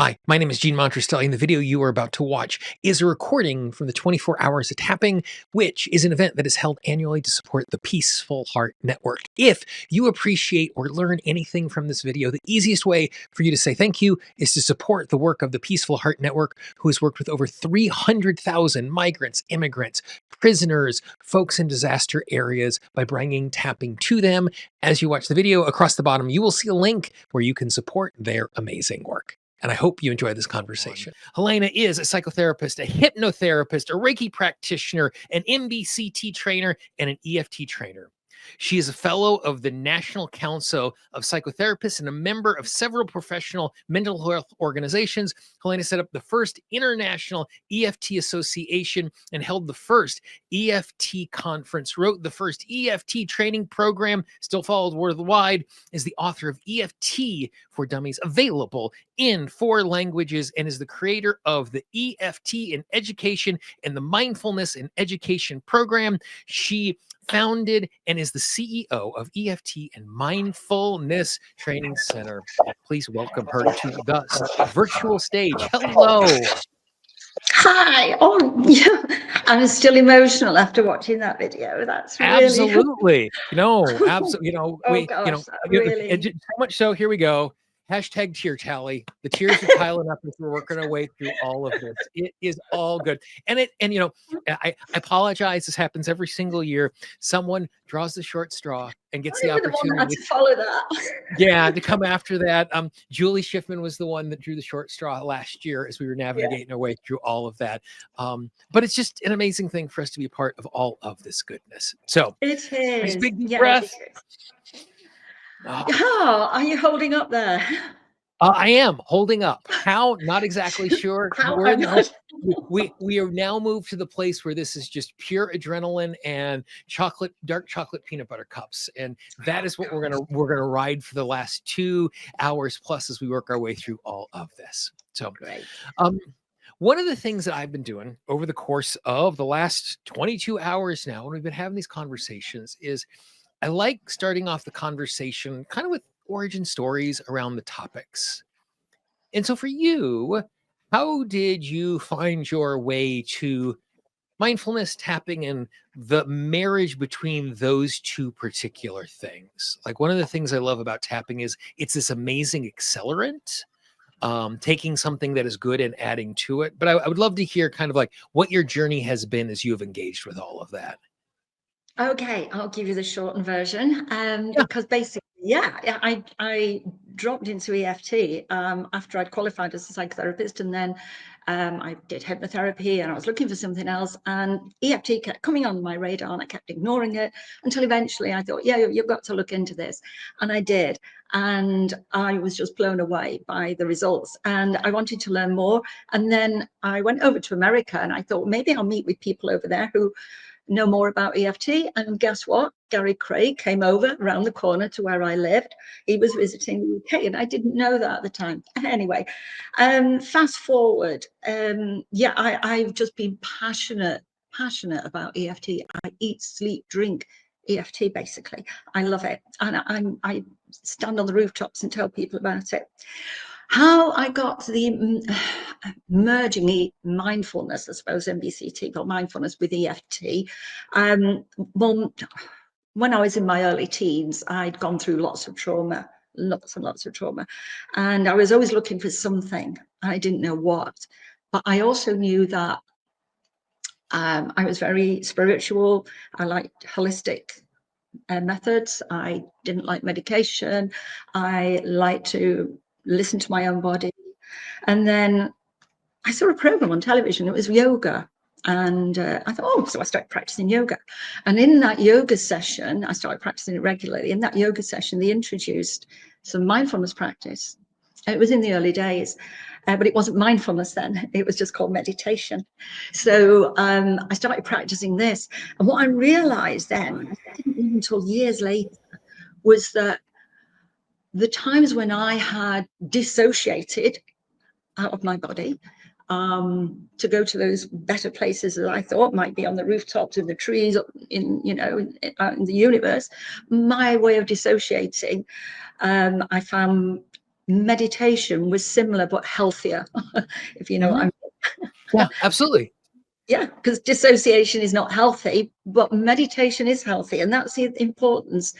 Hi, my name is Gene Monterastelli, and the video you are about to watch is a recording from the 24 Hours of Tapping, which is an event that is held annually to support the Peaceful Heart Network. If you appreciate or learn anything from this video, the easiest way for you to say thank you is to support the work of the Peaceful Heart Network, who has worked with over 300,000 migrants, immigrants, prisoners, folks in disaster areas by bringing tapping to them. As you watch the video, across the bottom, you will see a link where you can support their amazing work. And I hope you enjoy this conversation. Helena is a psychotherapist, a hypnotherapist, a reiki practitioner, an MBCT trainer, and an EFT trainer. She is a fellow of the National Council of Psychotherapists and a member of several professional mental health organizations. Helena set up the first International EFT Association and held the first EFT Conference, wrote the first EFT Training Programme, still followed worldwide, is the author of EFT for Dummies, available in 4 languages, and is the creator of the EFT in Education and the Mindfulness in Education program. She founded and is the CEO of EFT and Mindfulness Training Centre. Please welcome her to the virtual stage. Hello. Hi. Oh, yeah. I'm still emotional after watching that video. That's really absolutely. Absolutely. Oh gosh, really. And so much so. Here we go. Hashtag tear tally. The tears are piling up as we're working our way through all of this. It is all good. I apologize. This happens every single year. Someone draws the short straw and gets the opportunity to follow that. Yeah, to come after that. Julie Schiffman was the one that drew the short straw last year as we were navigating our way through all of that. But it's just an amazing thing for us to be a part of all of this goodness. So it is. Nice big deep breath. Oh, are you holding up there? I am holding up. How? Not exactly sure. We are now moved to the place where this is just pure adrenaline and dark chocolate peanut butter cups, and that is what we're gonna ride for the last 2 hours plus as we work our way through all of this. So, great. One of the things that I've been doing over the course of the last 22 hours now, when we've been having these conversations, is I like starting off the conversation kind of with origin stories around the topics. And so for you, how did you find your way to mindfulness, tapping, and the marriage between those two particular things? Like, one of the things I love about tapping is it's this amazing accelerant, taking something that is good and adding to it. But I would love to hear kind of like what your journey has been as you have engaged with all of that. Okay, I'll give you the shortened version. Because basically, I dropped into EFT after I'd qualified as a psychotherapist, and then I did hypnotherapy, and I was looking for something else, and EFT kept coming on my radar, and I kept ignoring it until eventually I thought, yeah, you've got to look into this, and I did, and I was just blown away by the results, and I wanted to learn more, and then I went over to America, and I thought maybe I'll meet with people over there who know more about EFT. And guess what? Gary Craig came over around the corner to where I lived. He was visiting the UK, and I didn't know that at the time. Anyway, fast forward. I've just been passionate about EFT. I eat, sleep, drink EFT, basically. I love it. And I stand on the rooftops and tell people about it. How I got the merging mindfulness, I suppose, MBCT, but mindfulness with EFT. Well, when I was in my early teens, I'd gone through lots and lots of trauma. And I was always looking for something. I didn't know what. But I also knew that I was very spiritual. I liked holistic methods. I didn't like medication. I liked to listen to my own body. And then I saw a program on television. It was yoga. And I thought, so I started practicing yoga. And in that yoga session, I started practicing it regularly. In that yoga session, they introduced some mindfulness practice. It was in the early days, but it wasn't mindfulness then. It was just called meditation. So I started practicing this. And what I realized then, I didn't know until years later, was that the times when I had dissociated out of my body to go to those better places that I thought might be on the rooftops, in the trees, in the universe, my way of dissociating, I found meditation was similar but healthier, if you know what I mean. Yeah, absolutely. Yeah, because dissociation is not healthy, but meditation is healthy. And that's the importance.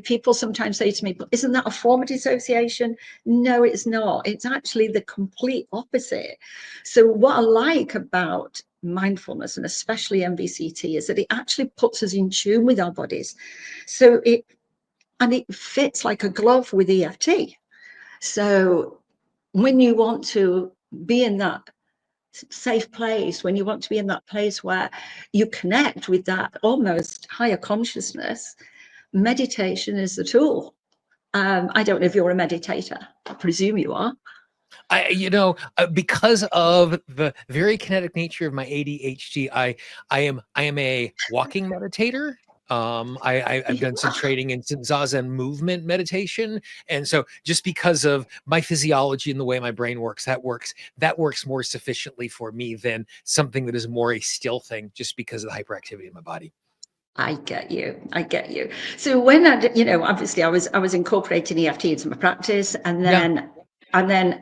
People sometimes say to me, but isn't that a form of dissociation? No, it's not. It's actually the complete opposite. So what I like about mindfulness, and especially MBCT, is that it actually puts us in tune with our bodies. So it fits like a glove with EFT. So when you want to be in that safe place, when you want to be in that place where you connect with that almost higher consciousness, meditation is the tool. I don't know if you're a meditator. I presume you are. Because of the very kinetic nature of my ADHD, I am a walking meditator. I've done some training in some Zazen movement meditation, and so just because of my physiology and the way my brain works, that works more sufficiently for me than something that is more a still thing, just because of the hyperactivity in my body. I get you. So when obviously I was incorporating EFT into my practice, and then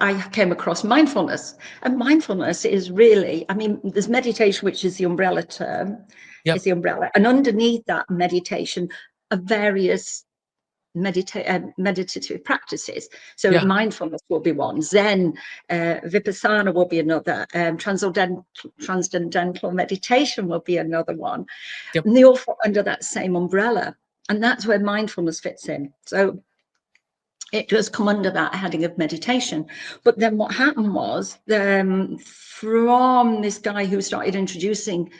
I came across mindfulness. And mindfulness is really, I mean, there's meditation, which is the umbrella term, is the umbrella. And underneath that meditation are various meditative practices. So mindfulness will be one, Zen, Vipassana will be another, transcendental meditation will be another one. And they all fall under that same umbrella. And that's where mindfulness fits in. So it does come under that heading of meditation. But then what happened was, from this guy who started introducing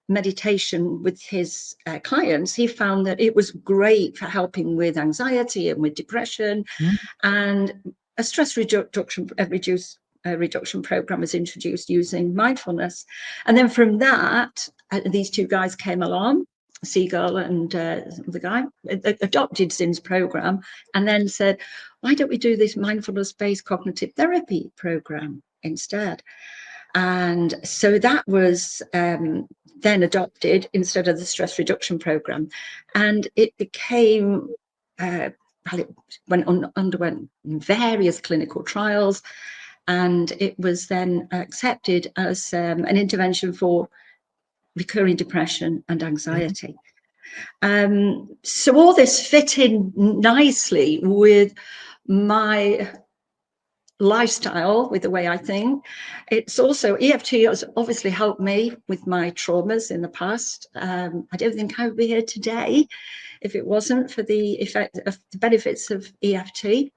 meditation with his clients, he found that it was great for helping with anxiety and with depression. And a stress reduction program was introduced using mindfulness. And then from that, these two guys came along, Siegel and the guy, adopted Zim's program, and then said, why don't we do this mindfulness-based cognitive therapy program instead? And so that was then adopted instead of the stress reduction program. And it became, it underwent various clinical trials, and it was then accepted as an intervention for recurring depression and anxiety. So all this fit in nicely with my lifestyle, with the way I think. It's also, EFT has obviously helped me with my traumas in the past. I don't think I would be here today if it wasn't for the effect of the benefits of EFT.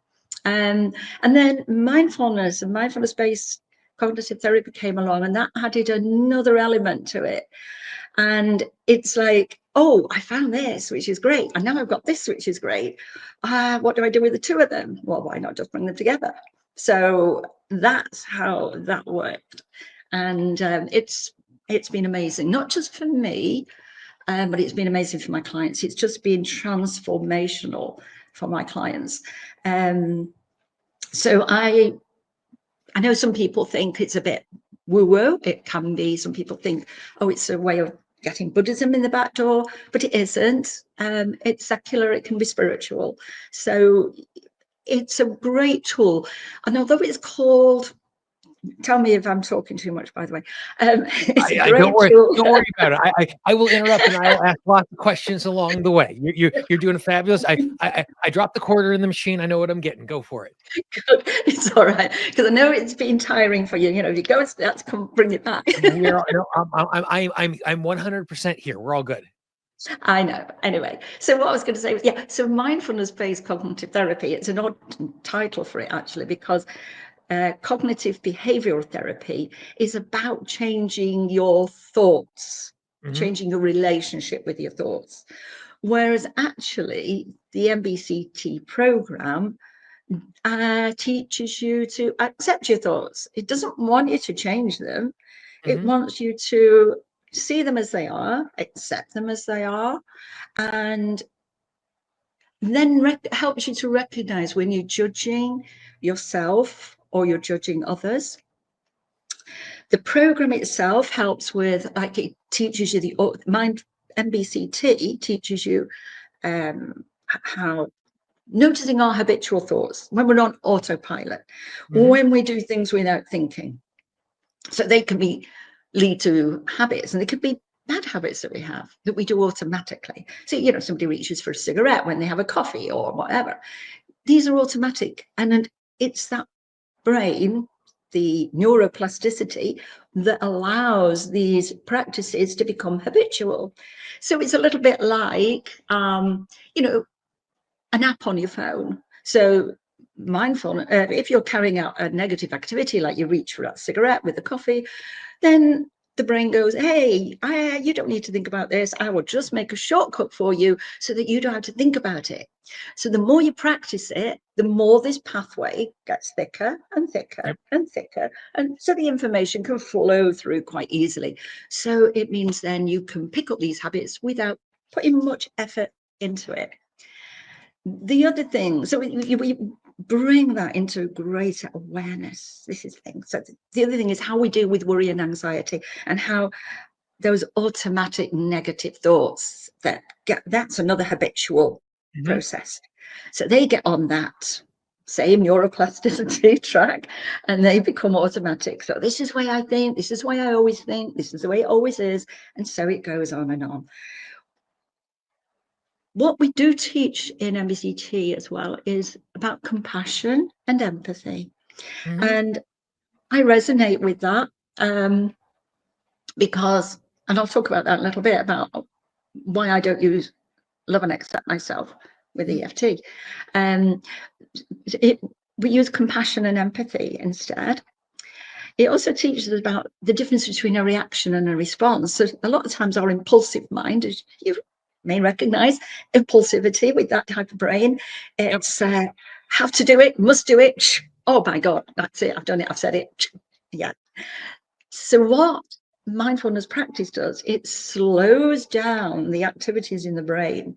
And then mindfulness and mindfulness-based cognitive therapy came along, and that added another element to it. And it's like, oh, I found this, which is great. And now I've got this, which is great. What do I do with the two of them? Well, why not just bring them together? So that's how that worked. And it's been amazing, not just for me, but it's been amazing for my clients. It's just been transformational for my clients. So I know some people think it's a bit woo-woo. It can be. Some people think, oh, it's a way of getting Buddhism in the back door, but it isn't. It's secular, it can be spiritual. So it's a great tool. And although it's called, tell me if I'm talking too much, by the way. It's a great tool. Don't worry about it. I will interrupt, and I will ask lots of questions along the way. You're doing fabulous. I dropped the quarter in the machine. I know what I'm getting. Go for it. Good. It's all right, because I know it's been tiring for you. You know, if you go and start to come bring it back. I'm 100% here. We're all good. I know. Anyway, so what I was going to say was, so mindfulness-based cognitive therapy, it's an odd title for it, actually, because cognitive behavioral therapy is about changing your thoughts, changing your relationship with your thoughts. Whereas actually, the MBCT program teaches you to accept your thoughts. It doesn't want you to change them. It wants you to see them as they are, accept them as they are, and then helps you to recognize when you're judging yourself or you're judging others. The program itself helps with, like, it teaches you MBCT teaches you how noticing our habitual thoughts, when we're on autopilot, when we do things without thinking. So they can lead to habits, and they could be bad habits that we have that we do automatically. So, you know, somebody reaches for a cigarette when they have a coffee or whatever. These are automatic, and it's that brain, the neuroplasticity, that allows these practices to become habitual. So it's a little bit like, you know, an app on your phone. So mindfulness, if you're carrying out a negative activity, like you reach for that cigarette with the coffee, then the brain goes, hey, you don't need to think about this. I will just make a shortcut for you so that you don't have to think about it. So the more you practice it, the more this pathway gets thicker and thicker and thicker. And so the information can flow through quite easily. So it means then you can pick up these habits without putting much effort into it. The other thing, so we bring that into greater awareness. This is the thing. So the other thing is how we deal with worry and anxiety, and how those automatic negative thoughts that's another habitual process. So they get on that same neuroplasticity track and they become automatic. So this is the way I think, this is the way I always think, this is the way it always is. And so it goes on and on. What we do teach in MBCT as well is about compassion and empathy. And I resonate with that because, and I'll talk about that a little bit, about why I don't use love and accept myself with EFT. We use compassion and empathy instead. It also teaches us about the difference between a reaction and a response. So a lot of times our impulsive mind, as you may recognize, impulsivity with that type of brain, it's have to do it, must do it. Oh my God, that's it. I've done it. I've said it. Yeah. So what mindfulness practice does, it slows down the activities in the brain.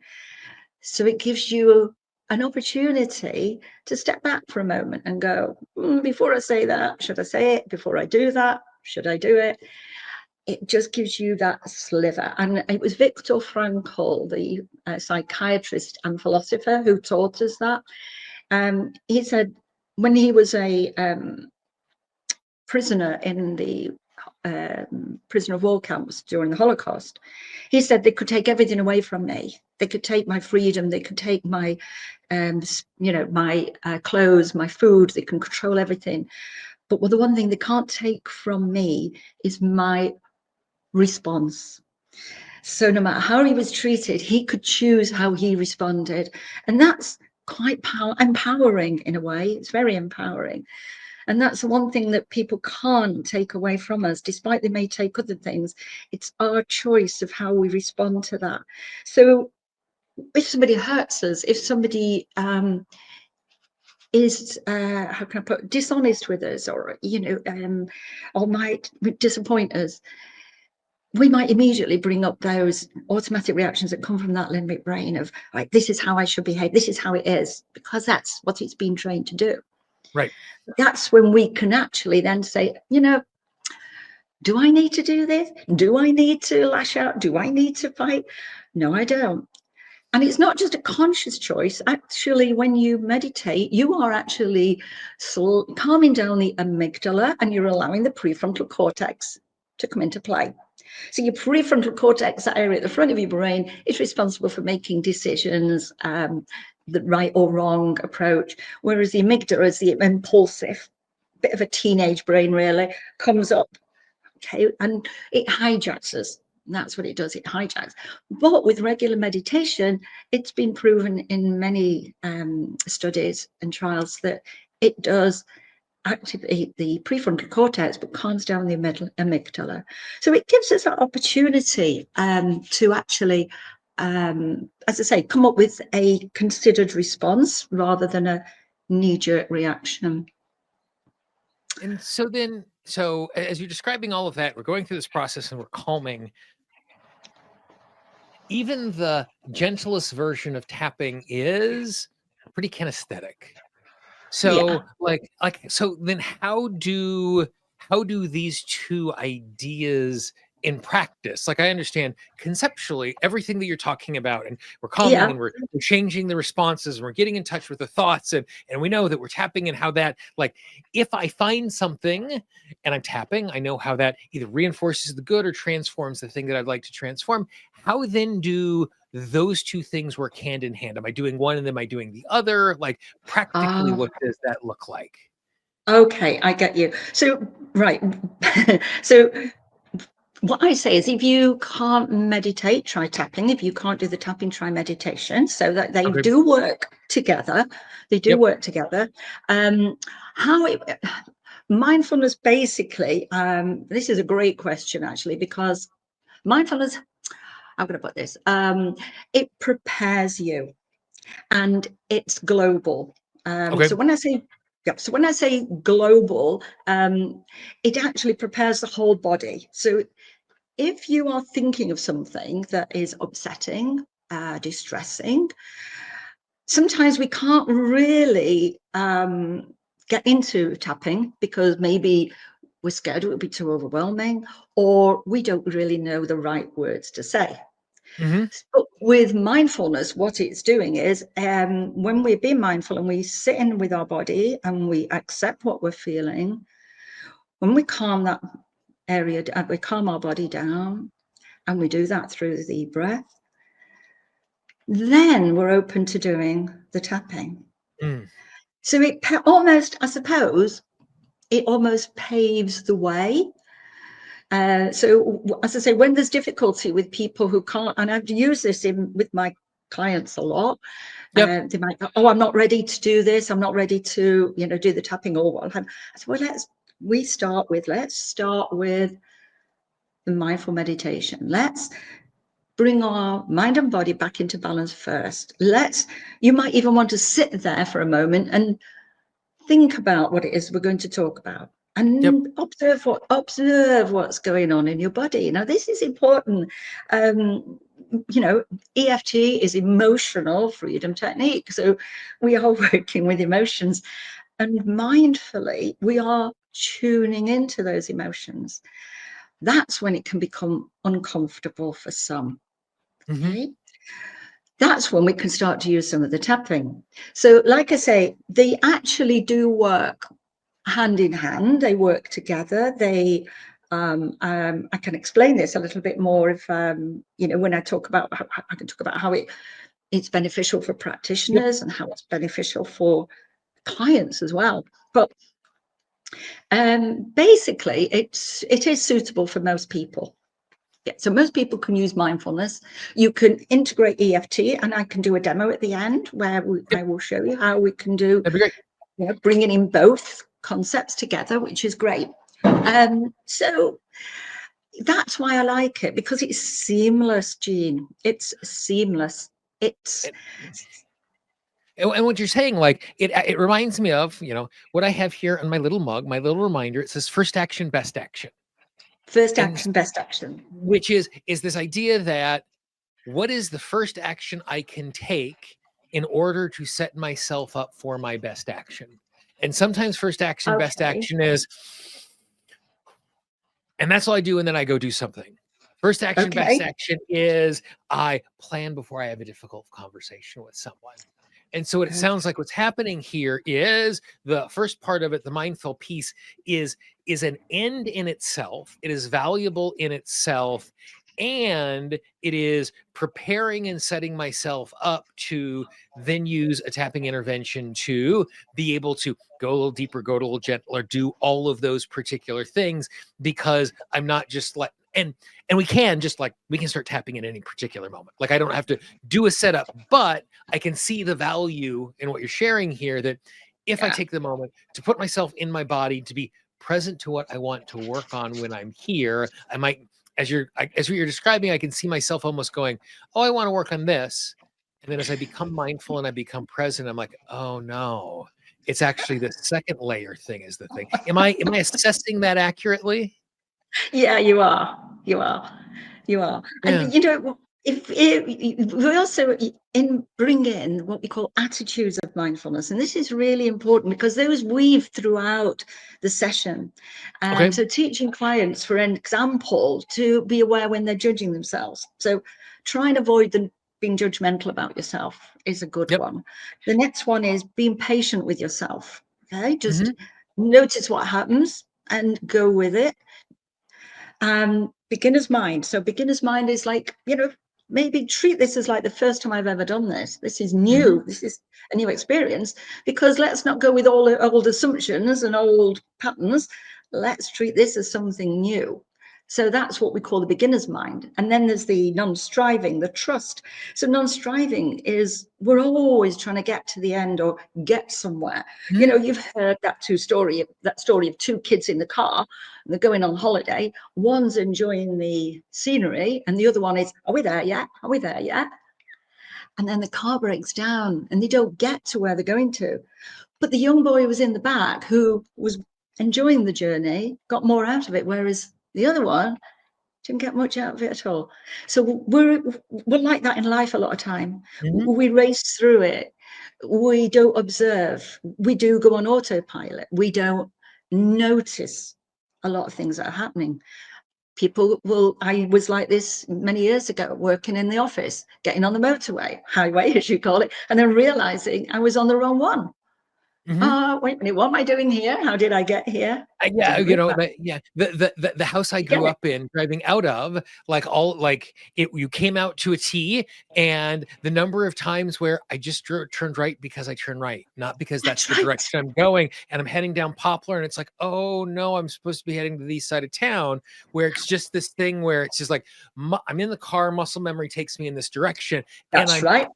So it gives you an opportunity to step back for a moment and go, before I say that, should I say it? Before I do that, should I do it? It just gives you that sliver. And it was Viktor Frankl, the psychiatrist and philosopher, who taught us that. He said when he was a prisoner in the prisoner of war camps during the Holocaust, he said they could take everything away from me. They could take my freedom, they could take my my clothes, my food, they can control everything, but the one thing they can't take from me is my response. So no matter how he was treated, he could choose how he responded, and that's quite empowering in a way. It's very empowering. And that's the one thing that people can't take away from us, despite they may take other things. It's our choice of how we respond to that. So if somebody hurts us, if somebody is, how can I put, dishonest with us, or, or might disappoint us, we might immediately bring up those automatic reactions that come from that limbic brain of, like, this is how I should behave, this is how it is, because that's what it's been trained to do. Right. That's when we can actually then say, do I need to do this? Do I need to lash out? Do I need to fight? No, I don't. And it's not just a conscious choice. Actually, when you meditate, you are actually calming down the amygdala and you're allowing the prefrontal cortex to come into play. So your prefrontal cortex, that area at the front of your brain, is responsible for making decisions, the right or wrong approach, whereas the amygdala is the impulsive, bit of a teenage brain really, comes up, okay, and it hijacks us. And that's what it does, it hijacks. But with regular meditation, it's been proven in many studies and trials that it does activate the prefrontal cortex but calms down the amygdala. So it gives us that opportunity to actually, as I say, come up with a considered response rather than a knee-jerk reaction. And so as you're describing all of that, we're going through this process and we're calming. Even the gentlest version of tapping is pretty kinesthetic. So so then how do these two ideas in practice, like I understand conceptually everything that you're talking about, and we're calming Yeah. and we're changing the responses and we're getting in touch with the thoughts, and we know that we're tapping, and how that, like, if I find something and I'm tapping, I know how that either reinforces the good or transforms the thing that I'd like to transform. How then do those two things work hand in hand? Am I doing one and am I doing the other? Like, practically, Ah, what does that look like? okay, I get you. So, right. So what I say is, if you can't meditate, try tapping. If you can't do the tapping, try meditation. So that they Okay. do work together. They do Yep. work together. How it, mindfulness basically, this is a great question actually, because mindfulness, I'm going to put this, it prepares you, and it's global. Okay. So when I say, yeah, so when I say global, it actually prepares the whole body. So if you are thinking of something that is upsetting, distressing, sometimes we can't really get into tapping because maybe we're scared it would be too overwhelming, or we don't really know the right words to say. Mm-hmm. But with mindfulness, what it's doing is, when we're being mindful and we sit in with our body and we accept what we're feeling, when we calm that area, we calm our body down, and we do that through the breath, then we're open to doing the tapping. Mm. So it almost, I suppose, it almost paves the way. So as I say, when there's difficulty with people who can't, and I've used this with my clients a lot, Yep. they might go, oh, I'm not ready to do this. I'm not ready to, do the tapping or what. I said, well, let's start with the mindful meditation. Let's bring our mind and body back into balance first. You might even want to sit there for a moment and think about what it is we're going to talk about, Yep. and observe what's going on in your body. Now, this is important. EFT is emotional freedom technique. So we are working with emotions, and mindfully, we are tuning into those emotions. That's when it can become uncomfortable for some. Mm-hmm. Okay. That's when we can start to use some of the tapping. So, like I say, they actually do work hand in hand. They work together. I can explain this a little bit more if when I talk about. I can talk about how it's beneficial for Yep. practitioners and how it's beneficial for clients as well. But basically, it is suitable for most people. Yeah, so most people can use mindfulness. You can integrate EFT, and I can do a demo at the end where Yep. I will show you how we can do, That'd be great. bringing in both concepts together, which is great. So that's why I like it, because it's seamless, Jean. It's seamless. It's And what you're saying, like, it reminds me of, what I have here on my little mug, my little reminder. It says first action, best action. first And action, best action. which is this idea that what is the first action I can take in order to set myself up for my best action? And sometimes first action, best Okay. action is, and that's all I do, and then I go do something. First action, best Okay. action is I plan before I have a difficult conversation with someone. And so what it sounds like what's happening here is the first part of it, the mindful piece, is an end in itself. It is valuable in itself, and it is preparing and setting myself up to then use a tapping intervention to be able to go a little deeper, go a little gentler, do all of those particular things, because I'm not just like, and we can start tapping at any particular moment. Like, I don't have to do a setup, but I can see the value in what you're sharing here, that if I Yeah. take the moment to put myself in my body, to be present to what I want to work on when I'm here, I might, as what you're describing, I can see myself almost going, oh, I want to work on this. And then as I become mindful and I become present, I'm like, oh no, it's actually the second layer thing is the thing. Am I assessing that accurately? Yeah, you are. You are. You are. And Yeah. We also bring in what we call attitudes of mindfulness, and this is really important because those weave throughout the session. So teaching clients, for an example, to be aware when they're judging themselves. So try and avoid them being judgmental about yourself is a good one. The next one is being patient with yourself. Okay, just notice what happens and go with it. Beginner's mind. So beginner's mind is like, maybe treat this as like the first time I've ever done this. This is new. This is a new experience, because let's not go with all the old assumptions and old patterns. Let's treat this as something new. So that's what we call the beginner's mind. And then there's the non-striving, the trust. So non-striving is we're always trying to get to the end or get somewhere. You've heard that story of two kids in the car, and they're going on holiday. One's enjoying the scenery and the other one is, are we there yet? Are we there yet? And then the car breaks down and they don't get to where they're going to. But the young boy was in the back who was enjoying the journey, got more out of it, whereas the other one didn't get much out of it at all. So we're like that in life a lot of time. We race through it. We don't observe. We do go on autopilot. We don't notice a lot of things that are happening. I was like this many years ago, working in the office, getting on the motorway, highway as you call it, and then realizing I was on the wrong one. Wait a minute, what am I doing here? How did I get here? The house I grew up in, driving out of, you came out to a T, and the number of times where I just turned right because I turned right, not because that's the direction I'm going, and I'm heading down Poplar, and it's like, oh no, I'm supposed to be heading to the east side of town, where it's just this thing where it's just like, I'm in the car, muscle memory takes me in this direction. That's right.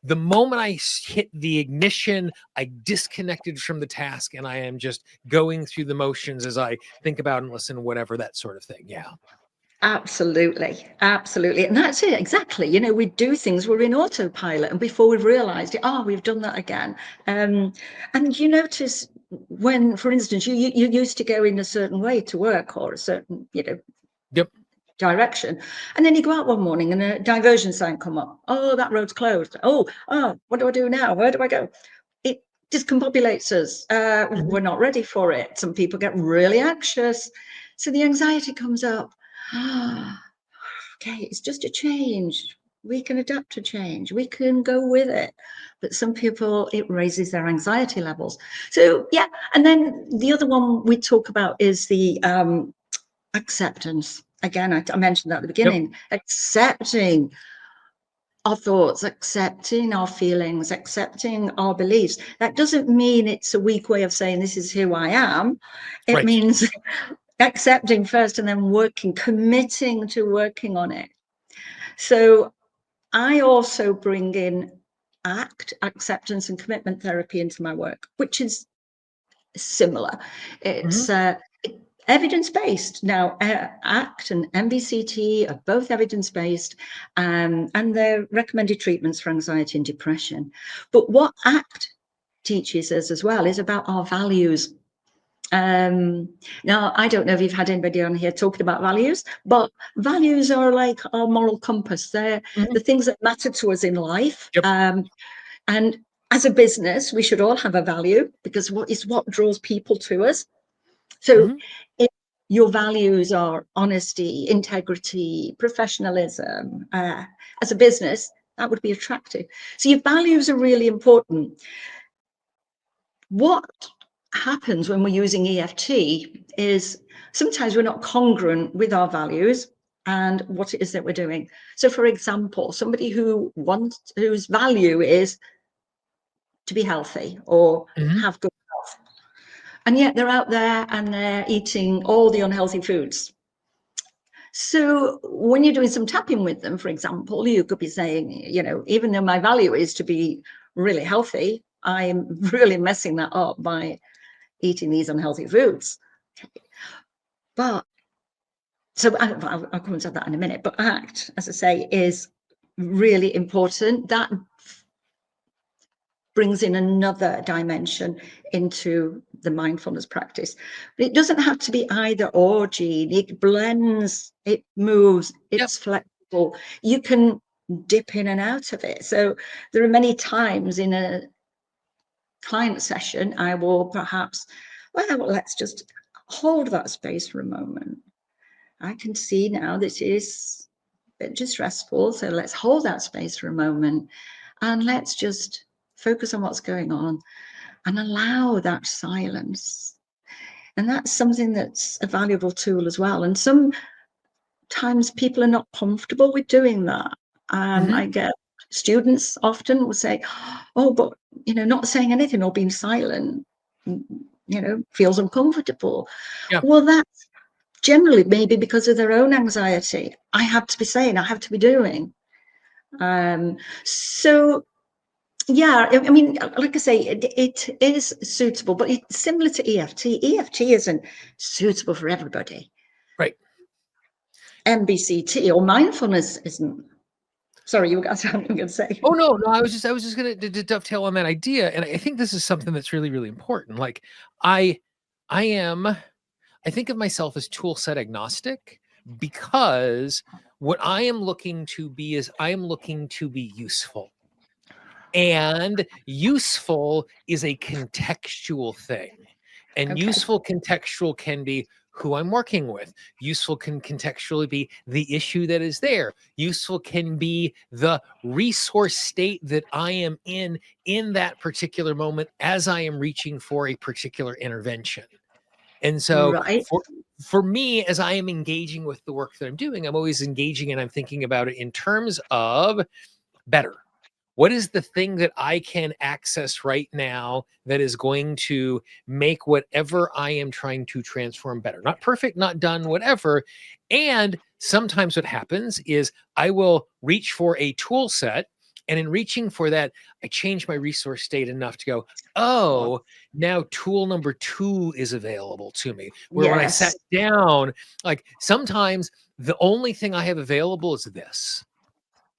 The moment I hit the ignition, I disconnected from the task, and I am just going through the motions as I think about and listen, whatever, that sort of thing. Yeah. Absolutely. And that's it. Exactly. We do things, we're in autopilot, and before we've realized it, we've done that again. And you notice when, for instance, you used to go in a certain way to work, or a certain, direction, and then you go out one morning and a diversion sign come up. Oh, that road's closed. Oh, what do I do now? Where do I go? It discombobulates us. We're not ready for it. Some people get really anxious, so the anxiety comes up. Okay, it's just a change. We can adapt to change. We can go with it. But some people, it raises their anxiety levels. So yeah, and then the other one we talk about is the acceptance. Again, I mentioned that at the beginning. Accepting our thoughts, accepting our feelings, accepting our beliefs. That doesn't mean it's a weak way of saying this is who I am. It means accepting first and then committing to working on it. So I also bring in acceptance and commitment therapy into my work, which is similar. It's evidence-based. Now, ACT and MBCT are both evidence-based, and they're recommended treatments for anxiety and depression. But what ACT teaches us as well is about our values. Now, I don't know if you've had anybody on here talking about values, but values are like our moral compass. They're the things that matter to us in life. And as a business, we should all have a value, because what draws people to us. So if your values are honesty, integrity, professionalism, as a business, that would be attractive. So your values are really important. What happens when we're using EFT is sometimes we're not congruent with our values and what it is that we're doing. So for example, somebody whose value is to be healthy or have good health, and yet they're out there and they're eating all the unhealthy foods. So when you're doing some tapping with them, for example, you could be saying, even though my value is to be really healthy, I'm really messing that up by eating these unhealthy foods. But so I'll come to that in a minute. But ACT, as I say, is really important. That brings in another dimension into the mindfulness practice. But it doesn't have to be either or, Jean. It blends, it moves, it's flexible. stressful, you can dip in and out of it. So there are many times in a client session, I will perhaps, well, let's just hold that space for a moment. I can see now this is a bit distressful, so let's hold that space for a moment and let's just focus on what's going on and allow that silence. And that's something that's a valuable tool as well. And sometimes people are not comfortable with doing that. I get students often will say, oh, but, not saying anything or being silent, feels uncomfortable. Yeah. Well, that's generally maybe because of their own anxiety. I have to be saying, I have to be doing. So yeah, I mean, like I say, it is suitable, but it's similar to EFT. EFT isn't suitable for everybody. Right. MBCT or mindfulness isn't. Sorry, you got something to say. Oh no, I was just going to dovetail on that idea, and I think this is something that's really, really important. Like I think of myself as tool set agnostic, because what I am looking to be is I am looking to be useful. And useful is a contextual thing. And Okay. useful contextual can be who I'm working with. Useful can contextually be the issue that is there. Useful can be the resource state that I am in that particular moment as I am reaching for a particular intervention. And so Right. for me, as I am engaging with the work that I'm doing, I'm always engaging and I'm thinking about it in terms of better. What is the thing that I can access right now that is going to make whatever I am trying to transform better? Not perfect, not done, whatever. And sometimes what happens is I will reach for a tool set, and in reaching for that, I change my resource state enough to go, oh, now tool number 2 is available to me. Where when I sat Yes. down, like sometimes the only thing I have available is this.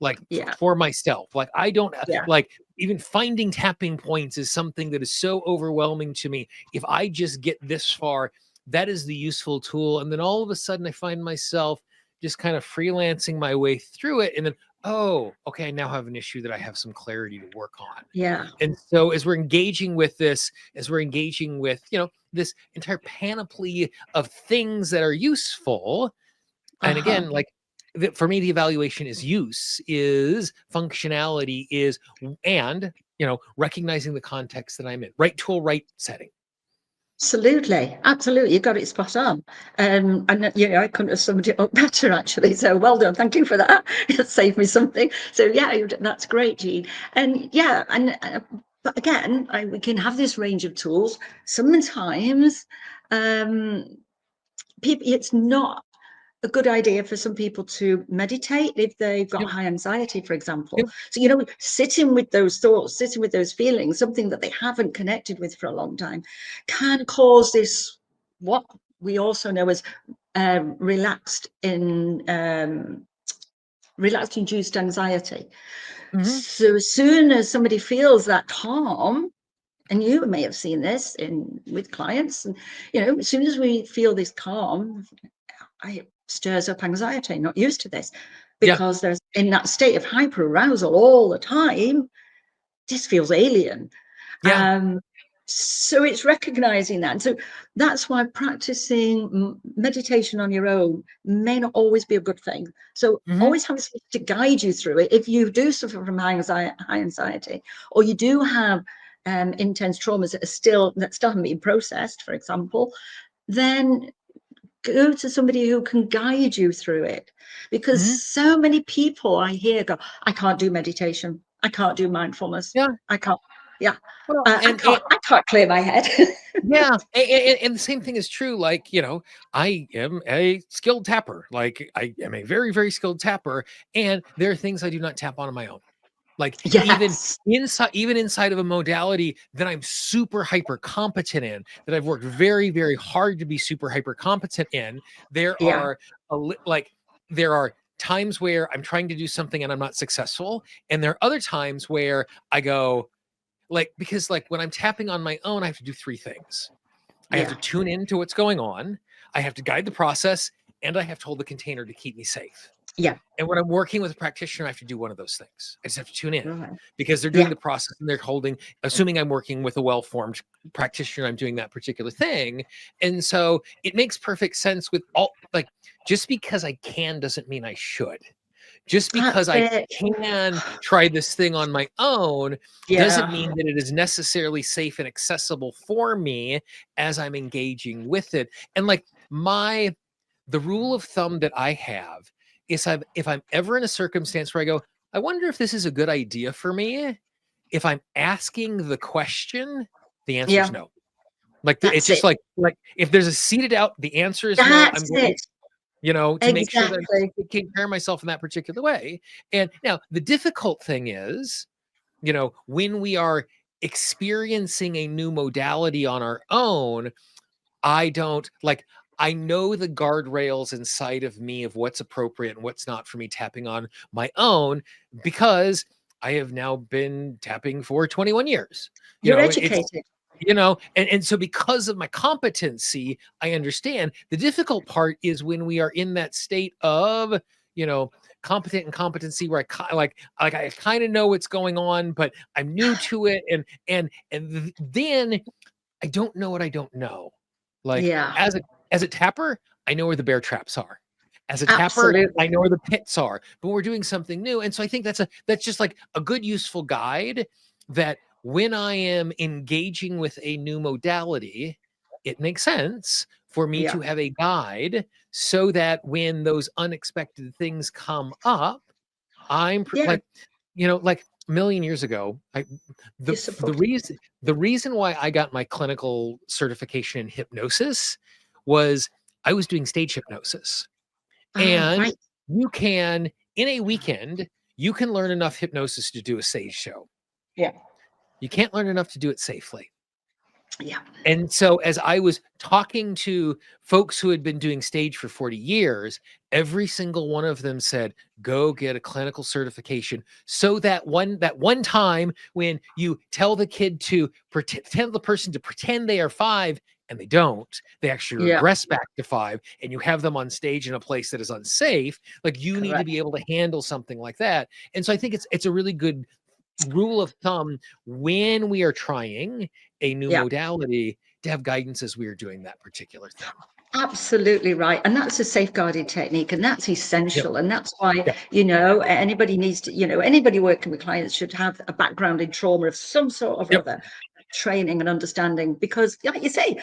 Like Yeah. for myself, like I don't Yeah. like even finding tapping points is something that is so overwhelming to me. If I just get this far, that is the useful tool. And then all of a sudden I find myself just kind of freelancing my way through it. And then, oh, okay, I now have an issue that I have some clarity to work on. Yeah. And so as we're engaging with this, as we're engaging with, this entire panoply of things that are useful, and again, like for me, the evaluation is use, is functionality, is, and, recognizing the context that I'm in. Right tool, right setting. Absolutely, absolutely. You got it spot on. And I couldn't have summed it up better, actually. So well done. Thank you for that. It saved me something. So yeah, that's great, Jean. And yeah, but again, we can have this range of tools. Sometimes people, it's not a good idea for some people to meditate if they've got Yep. high anxiety, for example. Yep. So, sitting with those thoughts, sitting with those feelings, something that they haven't connected with for a long time, can cause this, what we also know as relapsed induced anxiety. So as soon as somebody feels that calm, and you may have seen this with clients, and as soon as we feel this calm, it stirs up anxiety. Not used to this, Yeah. because there's in that state of hyperarousal all the time. This feels alien. Yeah. So it's recognizing that. And so that's why practicing meditation on your own may not always be a good thing. So always have something to guide you through it. If you do suffer from high anxiety, or you do have intense traumas that still haven't been processed, for example, then go to somebody who can guide you through it. Because so many people I hear go, I can't do meditation, I can't do mindfulness, Yeah. I can't, Well, I can't clear my head. yeah. And the same thing is true. Like, I am a skilled tapper. Like I am a very, very skilled tapper. And there are things I do not tap on my own. Like Yes. even inside of a modality that I'm super hyper competent in, that I've worked very, very hard to be super hyper competent in, there Yeah. are there are times where I'm trying to do something and I'm not successful. And there are other times where I go, because when I'm tapping on my own, I have to do 3 things. I have to tune into what's going on, I have to guide the process, and I have to hold the container to keep me safe. Yeah. And when I'm working with a practitioner, I have to do one of those things. I just have to tune in Right. because they're doing Yeah. the process and they're holding, assuming I'm working with a well-formed practitioner, I'm doing that particular thing. And so it makes perfect sense with all, like, just because I can doesn't mean I should. Just because That's I it. can try this thing on my own doesn't Yeah. mean that it is necessarily safe and accessible for me as I'm engaging with it. And like the rule of thumb that I have is if I'm ever in a circumstance where I go, I wonder if this is a good idea for me, if I'm asking the question, the answer is Yeah. no. Like it's That's just it. like if there's a seated out, the answer is no. I'm That's going it. to make sure that I'm Exactly. taking care of myself in that particular way. And now the difficult thing is, when we are experiencing a new modality on our own, I know the guardrails inside of me of what's appropriate and what's not for me tapping on my own because I have now been tapping for 21 years. You're It's educated. and so because of my competency, I understand. The difficult part is when we are in that state of, competent and competency where I kind of know what's going on, but I'm new to it. And then I don't know what I don't know. Like Yeah. as a tapper, I know where the bear traps are. As a tapper, I Absolutely. know where the pits are. But we're doing something new, and so I think that's just like a good, useful guide. That when I am engaging with a new modality, it makes sense for me Yeah. to have a guide so that when those unexpected things come up, Yeah. like a million years ago, You the the support. reason the reason why I got my clinical certification in hypnosis was I was doing stage hypnosis. Ah, And right. you can, in a weekend, you can learn enough hypnosis to do a stage show. Yeah. You can't learn enough to do it safely. Yeah. And so, as I was talking to folks who had been doing stage for 40 years, every single one of them said, go get a clinical certification so that one time when you tell the kid to tell the person to pretend they are 5 and they don't, they actually Yeah. regress back to 5 and you have them on stage in a place that is unsafe. Like you need to Correct. be able to handle something like that. And so I think it's a really good rule of thumb when we are trying a new Yeah. modality to have guidance as we are doing that particular thing. Absolutely right. And that's a safeguarding technique, and that's Yep. essential. And that's why, Yep. anybody needs to, anybody working with clients should have a background in trauma of some sort of Yep. other, training and understanding. Because, like you say,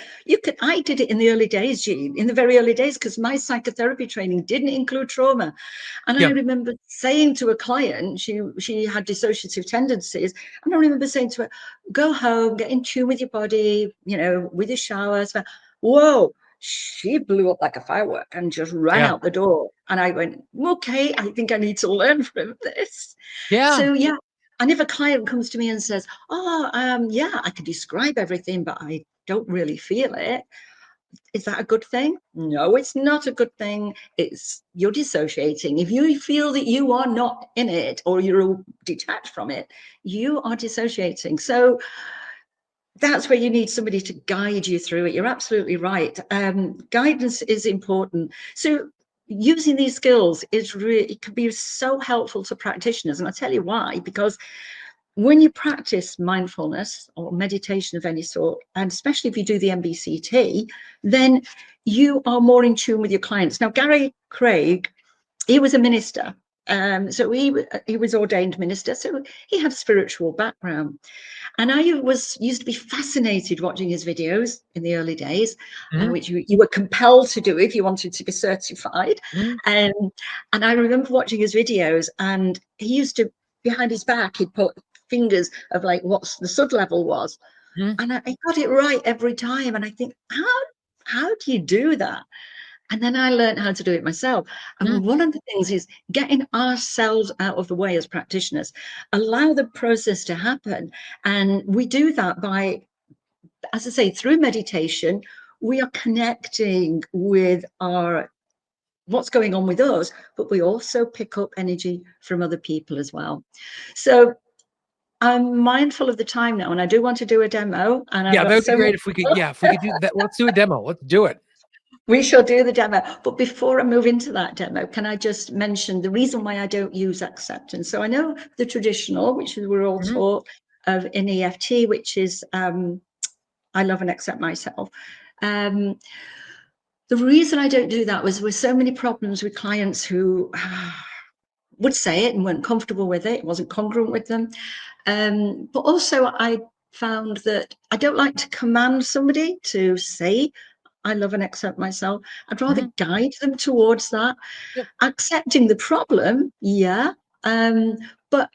I did it in the early days, Jean, in the very early days, because my psychotherapy training didn't include trauma. And I Yep. remember saying to a client, she had dissociative tendencies, and I remember saying to her, go home, get in tune with your body, with your showers. Whoa, she blew up like a firework and just ran Yeah. out the door. And I went, okay, I think I need to learn from this. Yeah. So, yeah. And if a client comes to me and says, oh, yeah, I can describe everything, but I don't really feel it. Is that a good thing? No, it's not a good thing. You're dissociating. If you feel that you are not in it or you're detached from it, you are dissociating. So that's where you need somebody to guide you through it. You're absolutely right. Guidance is important. So using these skills it can be so helpful to practitioners. And I'll tell you why, because when you practice mindfulness or meditation of any sort, and especially if you do the MBCT, then you are more in tune with your clients. Now, Gary Craig, he was a minister. So he was ordained minister. So he had a spiritual background. And I used to be fascinated watching his videos in the early days, Mhm. which you were compelled to do if you wanted to be certified. Mhm. And I remember watching his videos, and he used to, behind his back, he'd put fingers of like what the sud level was. Mhm. And I got it right every time. And I think, how do you do that? And then I learned how to do it myself. Mhm. And one of the things is getting ourselves out of the way as practitioners, allow the process to happen. And we do that by, as I say, through meditation, we are connecting with what's going on with us, but we also pick up energy from other people as well. So I'm mindful of the time now, and I do want to do a demo, and I've Yeah, that got would be so much. great if we could do that. Let's do a demo. Let's do it. We shall do the demo. But before I move into that demo, can I just mention the reason why I don't use acceptance? So I know the traditional, which we're all taught of in EFT, which is I love and accept myself. The reason I don't do that was with so many problems with clients who would say it and weren't comfortable with it. It wasn't congruent with them. But also I found that I don't like to command somebody to say, I love and accept myself. I'd rather guide them towards that. Yep. Accepting the problem, yeah. But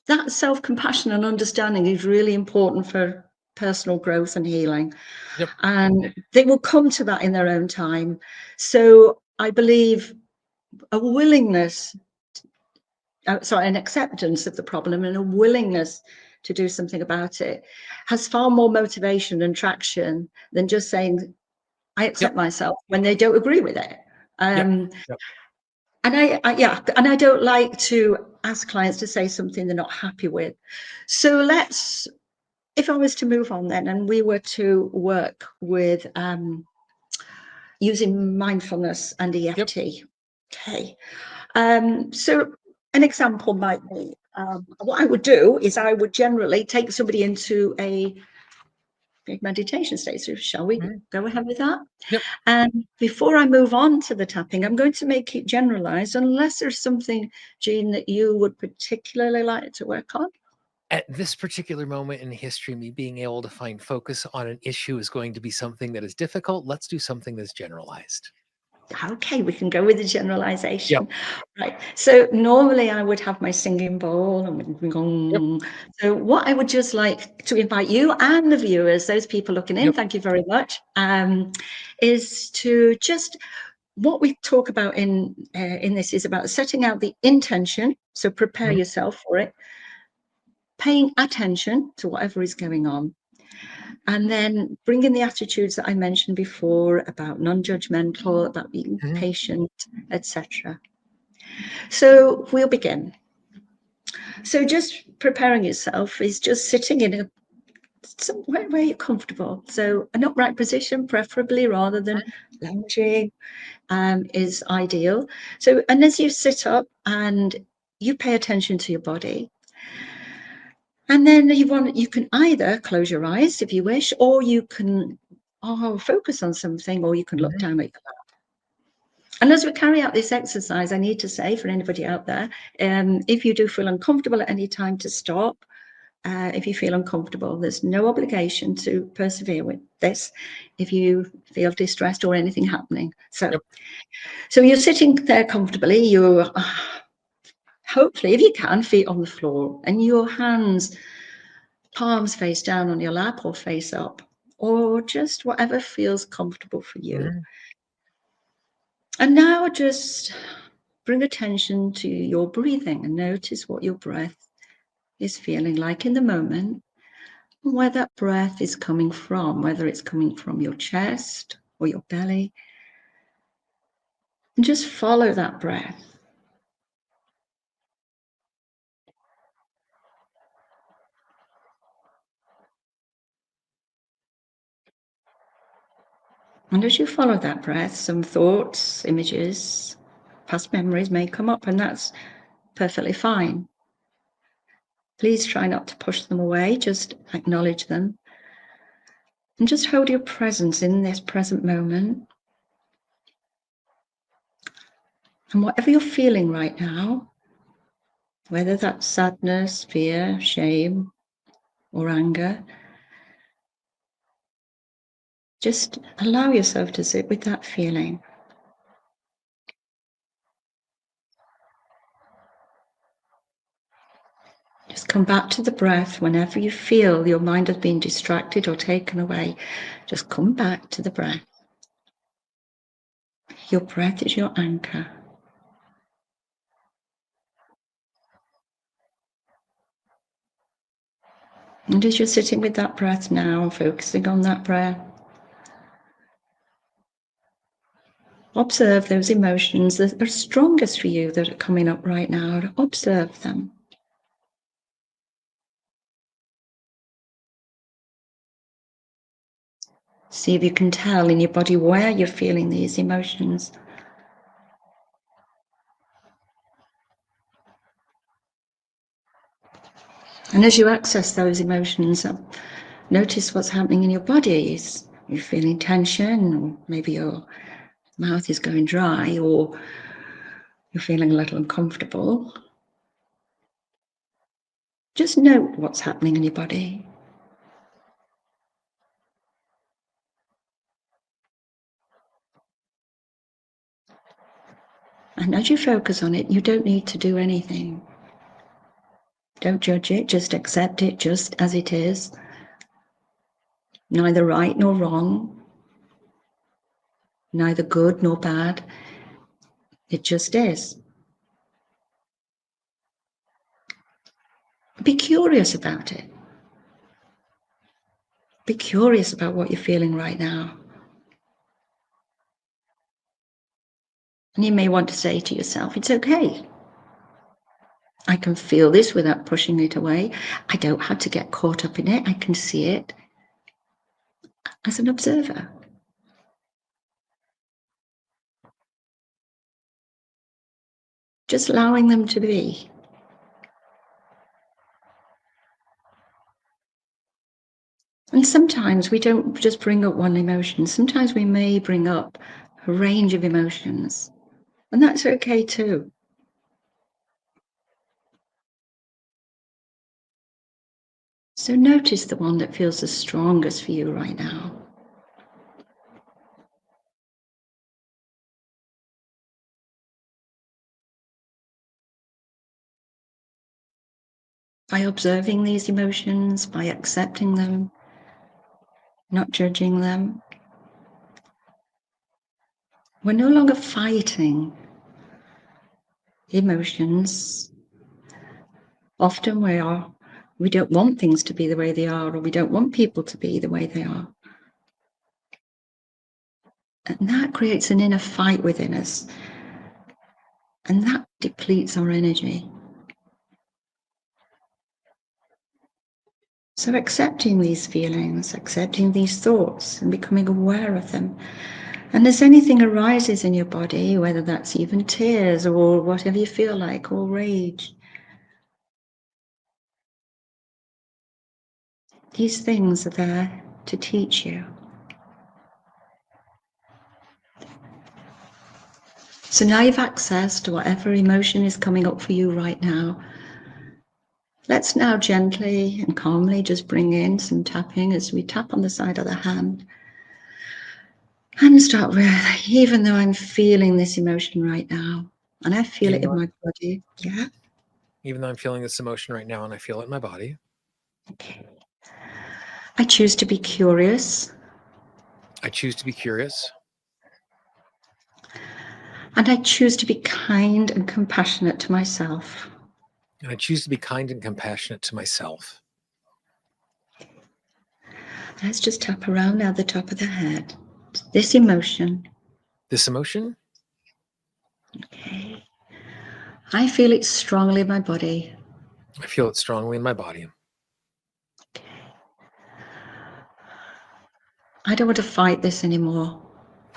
that self-compassion and understanding is really important for personal growth and healing. Yep. And they will come to that in their own time. So I believe a willingness, an acceptance of the problem and a willingness to do something about it has far more motivation and traction than just saying, I accept myself when they don't agree with it. And I don't like to ask clients to say something they're not happy with. So if I was to move on then, and we were to work with using mindfulness and EFT. Okay. So an example might be, what I would do is I would generally take somebody into a big meditation state. So shall we go ahead with that? Yep. And before I move on to the tapping, I'm going to make it generalized, unless there's something, Jean, that you would particularly like to work on. At this particular moment in history, me being able to find focus on an issue is going to be something that is difficult. Let's do something that's generalized. Okay, we can go with the generalization. Right. So normally I would have my singing bowl and so what I would just like to invite you and the viewers, those people looking in, thank you very much, is to just, what we talk about in this is about setting out the intention. So prepare yourself for it, paying attention to whatever is going on, and then bring in the attitudes that I mentioned before about non-judgmental, about being patient, etc. So we'll begin. So just preparing yourself is just sitting in somewhere where you're comfortable. So an upright position, preferably, rather than lounging, is ideal. So, and as you sit up and you pay attention to your body, and then you can either close your eyes if you wish, or you can focus on something, or you can look down at your lap. And as we carry out this exercise, I need to say for anybody out there, if you do feel uncomfortable at any time, to stop. If you feel uncomfortable, there's no obligation to persevere with this if you feel distressed or anything happening. So you're sitting there comfortably, you're hopefully, if you can, feet on the floor, and your hands, palms face down on your lap or face up, or just whatever feels comfortable for you. And now just bring attention to your breathing and notice what your breath is feeling like in the moment, and where that breath is coming from, whether it's coming from your chest or your belly. And just follow that breath. And as you follow that breath, some thoughts, images, past memories may come up, and that's perfectly fine. Please try not to push them away, just acknowledge them. And just hold your presence in this present moment. And whatever you're feeling right now, whether that's sadness, fear, shame, or anger, just allow yourself to sit with that feeling. Just come back to the breath whenever you feel your mind has been distracted or taken away. Just come back to the breath. Your breath is your anchor. And as you're sitting with that breath now, focusing on that breath, observe those emotions that are strongest for you that are coming up right now. Observe them. See if you can tell in your body where you're feeling these emotions. And as you access those emotions, notice what's happening in your body. You're feeling tension, or maybe your mouth is going dry, or you're feeling a little uncomfortable. Just note what's happening in your body. And as you focus on it, you don't need to do anything. Don't judge it, just accept it just as it is. Neither right nor wrong, neither good nor bad. It just is. Be curious about it. Be curious about what you're feeling right now. And you may want to say to yourself, it's okay. I can feel this without pushing it away. I don't have to get caught up in it. I can see it as an observer. Just allowing them to be. And sometimes we don't just bring up one emotion. Sometimes we may bring up a range of emotions. And that's okay too. So notice the one that feels the strongest for you right now. By observing these emotions, by accepting them, not judging them, we're no longer fighting emotions. Often we don't want things to be the way they are, or we don't want people to be the way they are. And that creates an inner fight within us. And that depletes our energy. So accepting these feelings, accepting these thoughts, and becoming aware of them. And as anything arises in your body, whether that's even tears or whatever you feel like, or rage, these things are there to teach you. So now you've access to whatever emotion is coming up for you right now. Let's now gently and calmly just bring in some tapping as we tap on the side of the hand. And start with, even though I'm feeling this emotion right now, and I feel it in my body. Yeah. Even though I'm feeling this emotion right now and I feel it in my body. Okay. I choose to be curious. I choose to be curious. And I choose to be kind and compassionate to myself. And I choose to be kind and compassionate to myself. Let's just tap around now the top of the head. This emotion. This emotion? Okay. I feel it strongly in my body. I feel it strongly in my body. Okay. I don't want to fight this anymore.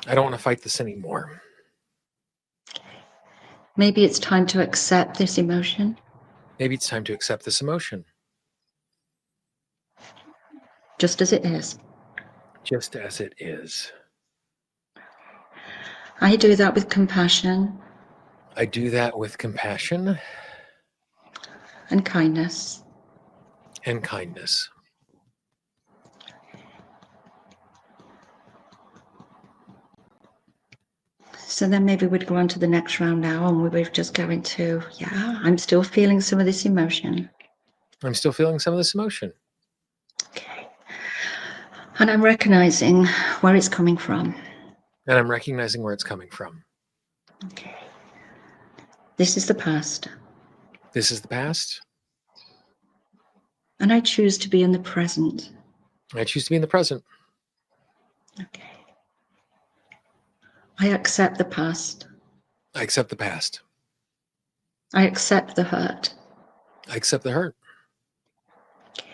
I don't want to fight this anymore. Okay. Maybe it's time to accept this emotion. Maybe it's time to accept this emotion. Just as it is. Just as it is. I do that with compassion. I do that with compassion. And kindness. And kindness. So then maybe we'd go on to the next round now, and we're just going to, I'm still feeling some of this emotion. I'm still feeling some of this emotion. Okay. And I'm recognizing where it's coming from. And I'm recognizing where it's coming from. Okay. This is the past. This is the past. And I choose to be in the present. I choose to be in the present. Okay. I accept the past. I accept the past. I accept the hurt. I accept the hurt. Okay.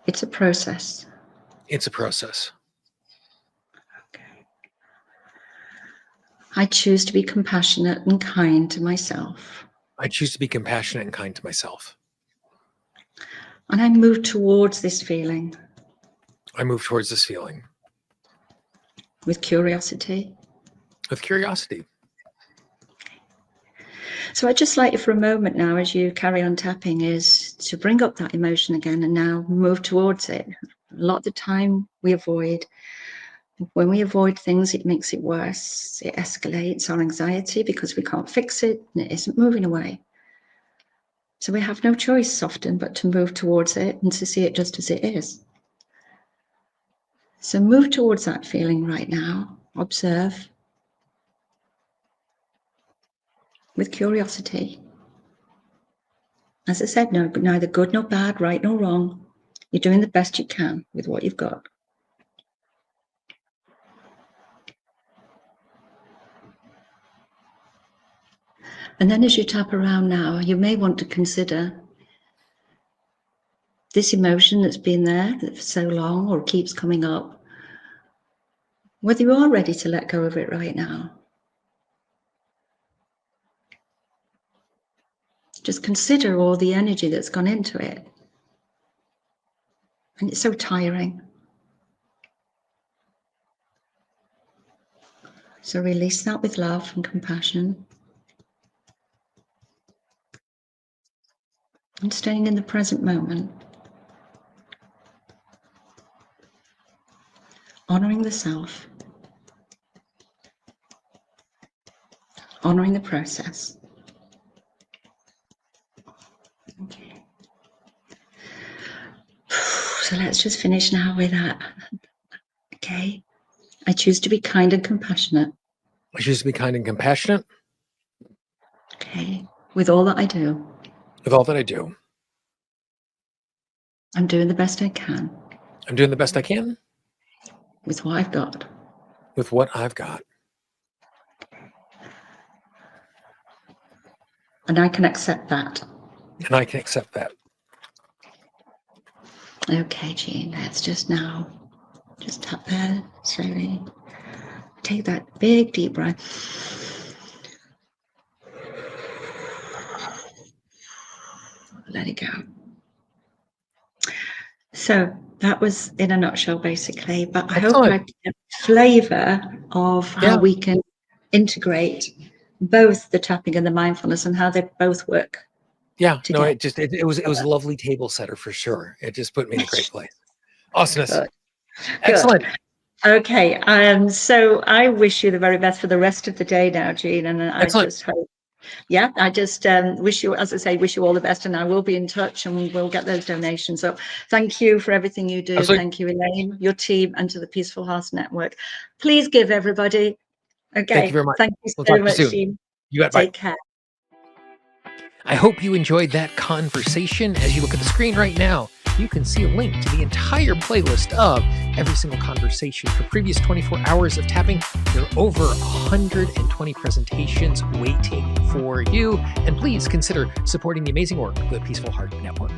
It's a process. It's a process. Okay. I choose to be compassionate and kind to myself. I choose to be compassionate and kind to myself. And I move towards this feeling. I move towards this feeling. With curiosity. With curiosity. So I'd just like you for a moment now, as you carry on tapping, is to bring up that emotion again and now move towards it. A lot of the time we avoid. When we avoid things, it makes it worse. It escalates our anxiety because we can't fix it and it isn't moving away. So we have no choice often but to move towards it and to see it just as it is. So move towards that feeling right now. Observe. With curiosity. As I said, no, neither good nor bad, right nor wrong. You're doing the best you can with what you've got. And then as you tap around now, you may want to consider this emotion that's been there for so long or keeps coming up, whether you are ready to let go of it right now. Just consider all the energy that's gone into it. And it's so tiring. So release that with love and compassion. And staying in the present moment. Honoring the self. Honoring the process. Okay. So let's just finish now with that. Okay. I choose to be kind and compassionate. I choose to be kind and compassionate. Okay. With all that I do. With all that I do. I'm doing the best I can. I'm doing the best I can. With what I've got. With what I've got. And I can accept that. And I can accept that. Okay, Jean, let's just tap there slowly. Take that big deep breath. Let it go. So that was in a nutshell, basically. But I hope I get a flavour of how we can integrate both the tapping and the mindfulness and how they both work. Yeah, no, it was a lovely table setter for sure. It just put me in a great place. Awesomeness. Good. Excellent. Okay, so I wish you the very best for the rest of the day now, Jean, and I just hope. Yeah, I just wish you, as I say, wish you all the best, and I will be in touch and we'll get those donations. So thank you for everything you do. Absolutely. Thank you, Elaine, your team, and to the Peaceful Hearts Network. Please give, everybody. Okay. Thank you very much. Thank you so much, Jean. You got Take care. I hope you enjoyed that conversation. As you look at the screen right now, you can see a link to the entire playlist of every single conversation for previous 24 hours of tapping. There are over 120 presentations waiting for you. And please consider supporting the amazing work of the Peaceful Heart Network.